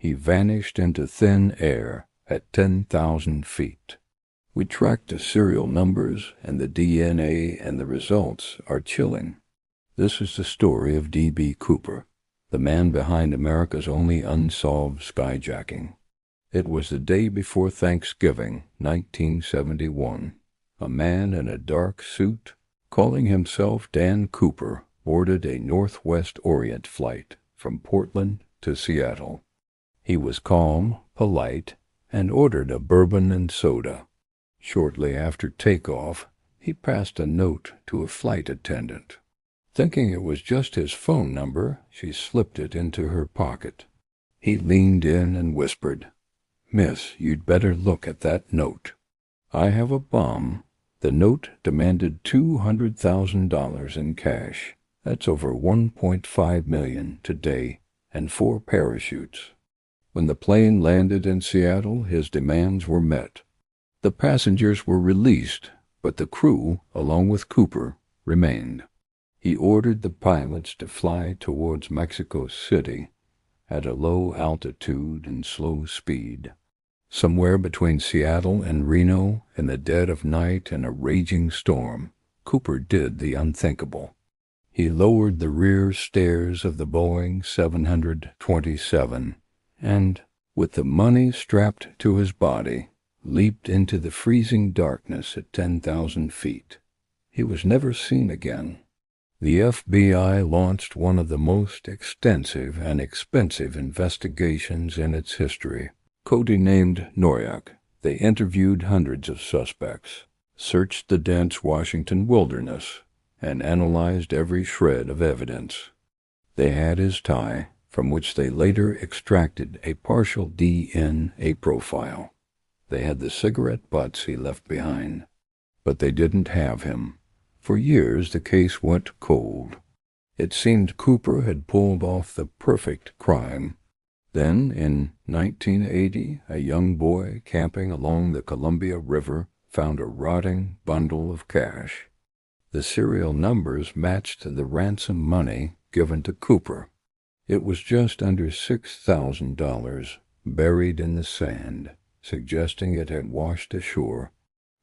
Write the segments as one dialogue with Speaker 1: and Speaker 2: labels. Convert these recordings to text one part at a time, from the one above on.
Speaker 1: He vanished into thin air at 10,000 feet. We tracked the serial numbers and the DNA, and the results are chilling. This is the story of D.B. Cooper, the man behind America's only unsolved skyjacking. It was the day before Thanksgiving, 1971. A man in a dark suit, calling himself Dan Cooper, boarded a Northwest Orient flight from Portland to Seattle. He was calm, polite, and ordered a bourbon and soda. Shortly after takeoff, he passed a note to a flight attendant. Thinking it was just his phone number, she slipped it into her pocket. He leaned in and whispered, "Miss, you'd better look at that note. I have a bomb." The note demanded $200,000 in cash. That's over $1.5 million today, and 4 parachutes. When the plane landed in Seattle, his demands were met. The passengers were released, but the crew, along with Cooper, remained. He ordered the pilots to fly towards Mexico City at a low altitude and slow speed. Somewhere between Seattle and Reno, in the dead of night in a raging storm, Cooper did the unthinkable. He lowered the rear stairs of the Boeing 727 and, with the money strapped to his body, leaped into the freezing darkness at 10,000 feet. He was never seen again. The FBI launched one of the most extensive and expensive investigations in its history. Codenamed Noyak, they interviewed hundreds of suspects, searched the dense Washington wilderness, and analyzed every shred of evidence. They had his tie, from which they later extracted a partial DNA profile. They had the cigarette butts he left behind. But they didn't have him. For years the case went cold. It seemed Cooper had pulled off the perfect crime. Then, in 1980, a young boy camping along the Columbia River found a rotting bundle of cash. The serial numbers matched the ransom money given to Cooper. It was just under $6,000, buried in the sand, suggesting it had washed ashore.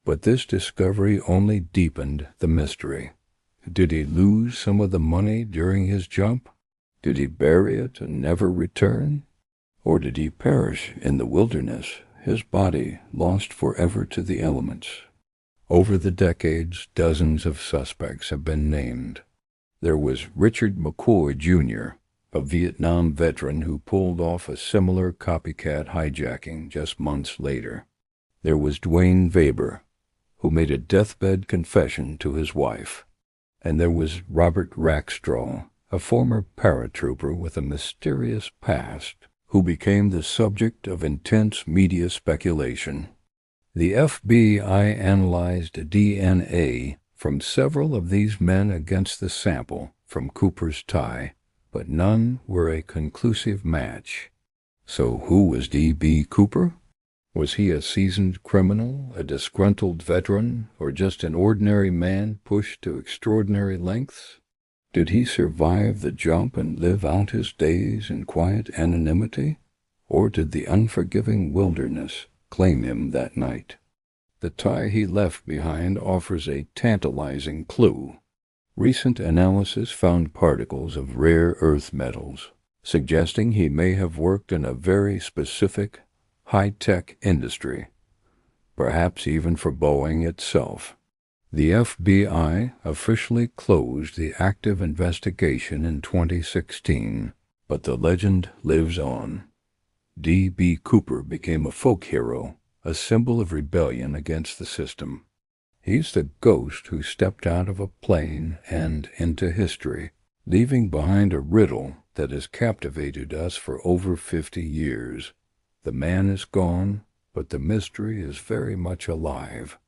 Speaker 1: But this discovery only deepened the mystery. Did he lose some of the money during his jump? Did he bury it and never return? Or did he perish in the wilderness, his body lost forever to the elements? Over the decades, dozens of suspects have been named. There was Richard McCoy, Jr., a Vietnam veteran who pulled off a similar copycat hijacking just months later. There was Dwayne Weber, who made a deathbed confession to his wife. And there was Robert Rackstraw, a former paratrooper with a mysterious past, who became the subject of intense media speculation. The FBI analyzed DNA from several of these men against the sample from Cooper's tie, but none were a conclusive match. So who was D.B. Cooper? Was he a seasoned criminal, a disgruntled veteran, or just an ordinary man pushed to extraordinary lengths? Did he survive the jump and live out his days in quiet anonymity? Or did the unforgiving wilderness claim him that night? The tie he left behind offers a tantalizing clue. Recent analysis found particles of rare earth metals, suggesting he may have worked in a very specific, high-tech industry, perhaps even for Boeing itself. The FBI officially closed the active investigation in 2016, but the legend lives on. D.B. Cooper became a folk hero, a symbol of rebellion against the system. He's the ghost who stepped out of a plane and into history, leaving behind a riddle that has captivated us for over 50 years. The man is gone, but the mystery is very much alive.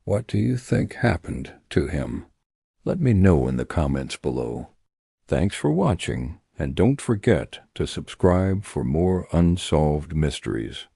Speaker 1: What do you think happened to him? Let me know in the comments below. Thanks for watching, and don't forget to subscribe for more unsolved mysteries.